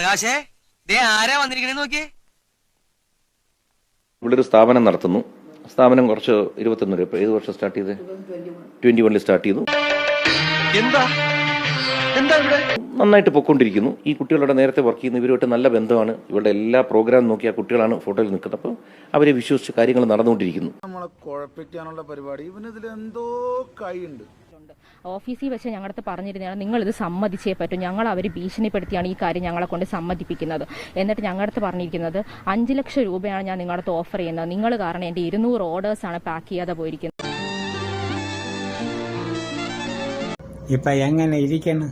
പ്രകാശേ ആരാ വന്നിരിക്കണേന്ന് നോക്കിയേ. ഇവിടെ ഒരു സ്ഥാപനം നടത്തുന്നു. സ്ഥാപനം കുറച്ച് 21 ഏത് വർഷം സ്റ്റാർട്ട് ചെയ്ത് 21 സ്റ്റാർട്ട് ചെയ്തു. എന്താ ഇവിടെ നന്നായിട്ട് പൊയ്ക്കൊണ്ടിരിക്കുന്നു. ഈ കുട്ടികളുടെ നേരത്തെ വർക്ക് ചെയ്യുന്ന ഇവരുമായിട്ട് നല്ല ബന്ധമാണ്. ഇവരുടെ എല്ലാ പ്രോഗ്രാം നോക്കി ആ കുട്ടികളാണ് ഫോട്ടോയിൽ നിൽക്കുന്നത്. അപ്പോൾ അവരെ വിശ്വസിച്ച് കാര്യങ്ങൾ നടന്നുകൊണ്ടിരിക്കുന്നു. നമ്മളെ കുഴപ്പിക്കാനുള്ള പരിപാടി ഇവനിതിൽ എന്തോ കൈയുണ്ട്. ഓഫീസിൽ വെച്ച് ഞങ്ങളുടെ അടുത്ത് പറഞ്ഞിരുന്നതാണ്, നിങ്ങൾ ഇത് സമ്മതിച്ചേ പറ്റും, ഞങ്ങൾ അവർ ഭീഷണിപ്പെടുത്തിയാണ് ഈ കാര്യം ഞങ്ങളെ കൊണ്ട് സമ്മതിപ്പിക്കുന്നത്. എന്നിട്ട് ഞങ്ങളുടെ അടുത്ത് പറഞ്ഞിരിക്കുന്നത് 5 ലക്ഷം രൂപയാണ് ഞാൻ നിങ്ങളുടെ അടുത്ത് ഓഫർ ചെയ്യുന്നത്, നിങ്ങൾ കാരണം എൻ്റെ 200 ഓർഡേഴ്സാണ് പാക്ക് ചെയ്യാതെ പോയിരിക്കുന്നത്. ഇപ്പൊ എങ്ങനെ ഇരിക്കുന്നു?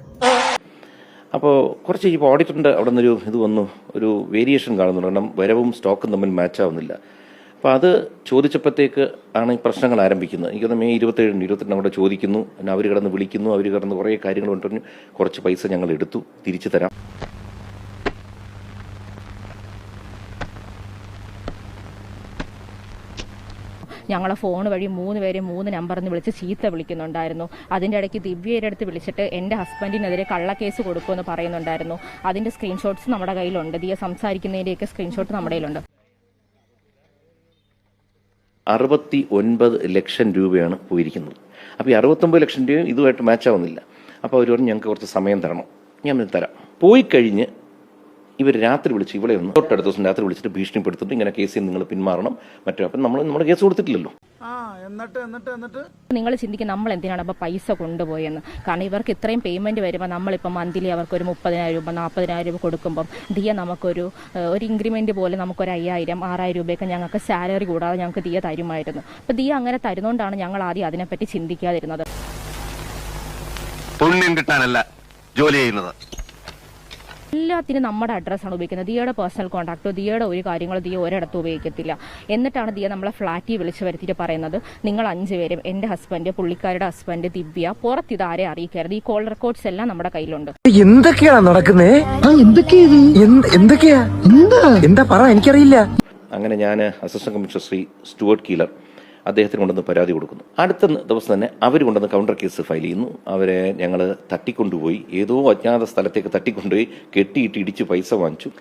അപ്പോൾ കുറച്ച് ഇപ്പോൾ ഓഡിറ്ററിൻ്റെ അവിടെ നിന്നൊരു ഇത് വന്നു, ഒരു വേരിയേഷൻ കാണുന്നുണ്ട്. കാരണം വരവും സ്റ്റോക്കും തമ്മിൽ മാച്ച് ആവുന്നില്ല. അപ്പോൾ അത് ചോദിച്ചപ്പോഴത്തേക്ക് ആണ് ഈ പ്രശ്നങ്ങൾ ആരംഭിക്കുന്നത്. എനിക്കൊന്ന് മെയ് 27 28 അവിടെ ചോദിക്കുന്നു. പിന്നെ അവർ കിടന്ന് വിളിക്കുന്നു. അവർ കിടന്ന് കുറേ കാര്യങ്ങൾ കൊണ്ടുവരുന്നു. കുറച്ച് പൈസ ഞങ്ങൾ എടുത്തു, തിരിച്ചു തരാം. ഞങ്ങളെ ഫോൺ വഴി 3 പേരെ 3 നമ്പറിൽ നിന്ന് വിളിച്ച് ചീത്ത വിളിക്കുന്നുണ്ടായിരുന്നു. അതിൻ്റെ ഇടയ്ക്ക് ദിവ്യയുടെ അടുത്ത് വിളിച്ചിട്ട് എൻ്റെ ഹസ്ബൻഡിനെതിരെ കള്ളക്കേസ് കൊടുക്കുമെന്ന് പറയുന്നുണ്ടായിരുന്നു. അതിൻ്റെ സ്ക്രീൻഷോട്ട്സ് നമ്മുടെ കയ്യിലുണ്ട്. ദിയ സംസാരിക്കുന്നതിൻ്റെയൊക്കെ സ്ക്രീൻഷോട്ട് നമ്മുടെ കയ്യിലുണ്ട്. 69 ലക്ഷം രൂപയാണ് പോയിരിക്കുന്നത്. അപ്പോൾ ഈ 69 ലക്ഷം രൂപയും ഇതുമായിട്ട് മാച്ച് ആവുന്നില്ല. അപ്പോൾ അവർ പറഞ്ഞു ഞങ്ങൾക്ക് കുറച്ച് സമയം തരണം. ഞാൻ തരാം. പോയി കഴിഞ്ഞ് ഇവർ രാത്രി വിളിച്ച് ഇവിടെ ഒന്ന് തൊട്ടടുത്ത ദിവസം രാത്രി വിളിച്ചിട്ട് ഭീഷണിപ്പെടുത്തിട്ട് ഇങ്ങനെ കേസിൽ നിങ്ങൾ പിന്മാറണം മറ്റോ. അപ്പം നമ്മുടെ കേസ് കൊടുത്തിട്ടില്ലല്ലോ. എന്നിട്ട് നിങ്ങൾ ചിന്തിക്കും നമ്മൾ എന്തിനാണ് അപ്പോൾ പൈസ കൊണ്ടുപോയെന്ന്. കാരണം ഇവർക്ക് ഇത്രയും പേയ്മെന്റ് വരുമ്പോൾ നമ്മളിപ്പോൾ മന്ത്ലി അവർക്ക് ഒരു 30,000 രൂപ 40,000 രൂപ കൊടുക്കുമ്പം ദിയ നമുക്കൊരു ഇൻക്രിമെന്റ് പോലെ നമുക്കൊരു 5,000 6,000 രൂപയൊക്കെ ഞങ്ങൾക്ക് സാലറി കൂടാതെ ഞങ്ങൾക്ക് ദിയ തരുമായിരുന്നു. അപ്പോൾ ദിയ അങ്ങനെ തരുന്നതുകൊണ്ടാണ് ഞങ്ങൾ ആദ്യം അതിനെപ്പറ്റി ചിന്തിക്കാതിരുന്നത്. പുണ്യം കിട്ടാനല്ല ജോലി ചെയ്യുന്നത്. എല്ലാത്തിനും നമ്മുടെ അഡ്രസ്സാണ് ഉപയോഗിക്കുന്നത്. ദിയയുടെ പേഴ്സണൽ കോൺടാക്റ്റോ ദിയയുടെ ഒരു കാര്യങ്ങളോ ദിയ ഒരിടത്തും ഉപയോഗിക്കത്തില്ല. എന്നിട്ടാണ് ദിയ നമ്മളെ ഫ്ലാറ്റിൽ വിളിച്ച് വരുത്തിയിട്ട് പറയുന്നത്, നിങ്ങൾ 5 പേരും എൻ്റെ ഹസ്ബൻഡ്, പുള്ളിക്കാരുടെ ഹസ്ബൻഡ്, ദിവ്യ, പുറത്ത് ഇതാരെ അറിയിക്കരുത്. ഈ കോൾ റെക്കോർഡ്സ് എല്ലാം നമ്മുടെ കയ്യിലുണ്ട്. എന്തൊക്കെയാണ് നടക്കുന്നേ? എന്തൊക്കെയാ എന്താ പറ, എനിക്കറിയില്ല. അങ്ങനെ ഞാൻ assistant commissioner Shri Stuart Keeler അദ്ദേഹത്തിന് കൊണ്ടുവന്ന് പരാതി കൊടുക്കുന്നു. അടുത്ത ദിവസം തന്നെ അവർ കൊണ്ടുവന്ന് കൗണ്ടർ കേസ് ഫയൽ ചെയ്യുന്നു. അവരെ ഞങ്ങൾ തട്ടിക്കൊണ്ടുപോയി ഏതോ അജ്ഞാത സ്ഥലത്തേക്ക് തട്ടിക്കൊണ്ടുപോയി കെട്ടിയിട്ട് ഇടിച്ച് പൈസ വാങ്ങിച്ചു.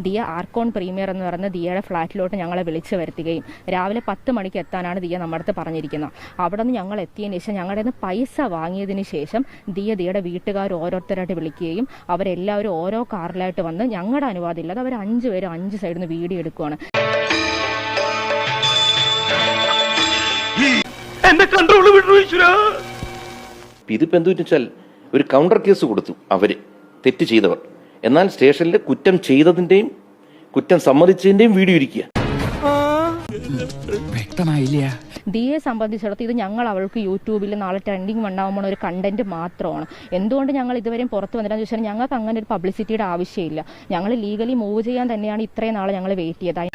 ദിയ ആർക്കോൺ പ്രീമിയർ എന്ന് പറയുന്ന ദിയയുടെ ഫ്ലാറ്റിലോട്ട് ഞങ്ങളെ വിളിച്ചു വരുത്തുകയും രാവിലെ 10 മണിക്ക് എത്താനാണ് ദിയ നമ്മുടെ അടുത്ത് പറഞ്ഞിരിക്കുന്നത്. അവിടെ നിന്ന് ഞങ്ങൾ എത്തിയതിന് ശേഷം ഞങ്ങളുടെ നിന്ന് പൈസ വാങ്ങിയതിന് ശേഷം ദിയയുടെ വീട്ടുകാർ ഓരോരുത്തരായിട്ട് വിളിക്കുകയും അവരെല്ലാവരും ഓരോ കാറിലായിട്ട് വന്ന് ഞങ്ങളുടെ അനുവാദം ഇല്ലാതെ അവർ 5 പേരും 5 സൈഡിൽ നിന്ന് വീഡിയോ എടുക്കുകയാണ്. ഇതിപ്പോ എന്തു വെച്ചാൽ ഒരു കൗണ്ടർ കേസ് കൊടുത്തു അവര് തെറ്റ് ചെയ്തവർ. എന്നാൽ സ്റ്റേഷനിൽ കുറ്റം ചെയ്തതിന്റെയും കുറ്റം സമ്മതിച്ചതിന്റെയും വീഡിയോ ഇരിക്കുക. വ്യക്തമായില്ല. ദിയെ സംബന്ധിച്ചിടത്തോളം ഇത് ഞങ്ങൾ അവൾക്ക് യൂട്യൂബിൽ നാളെ ട്രെൻഡിങ് ഉണ്ടാകുമ്പോൾ ഒരു കണ്ടന്റ് മാത്രമാണ്. എന്തുകൊണ്ട് ഞങ്ങൾ ഇതുവരെയും പുറത്ത് വന്നില്ലെന്ന് ചോദിച്ചാൽ ഞങ്ങൾക്ക് അങ്ങനെ ഒരു പബ്ലിസിറ്റിയുടെ ആവശ്യമില്ല. ഞങ്ങൾ ലീഗലി മൂവ് ചെയ്യാൻ തന്നെയാണ് ഇത്രയും നാളെ ഞങ്ങൾ വെയിറ്റ് ചെയ്തത്.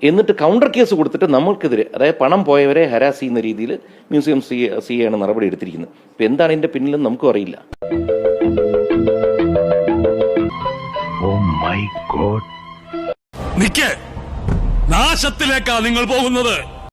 എന്നിട്ട് കൗണ്ടർ കേസ് കൊടുത്തിട്ട് നമ്മൾക്കെതിരെ, അതായത് പണം പോയവരെ ഹരാസ് ചെയ്യുന്ന രീതിയിൽ മ്യൂസിയം സി ആണ് നടപടി എടുത്തിരിക്കുന്നത്. ഇപ്പൊ എന്താണ് ഇതിന്റെ പിന്നിലും നമുക്കും അറിയില്ല. നാശത്തിലേക്കാ നിങ്ങൾ പോകുന്നത്.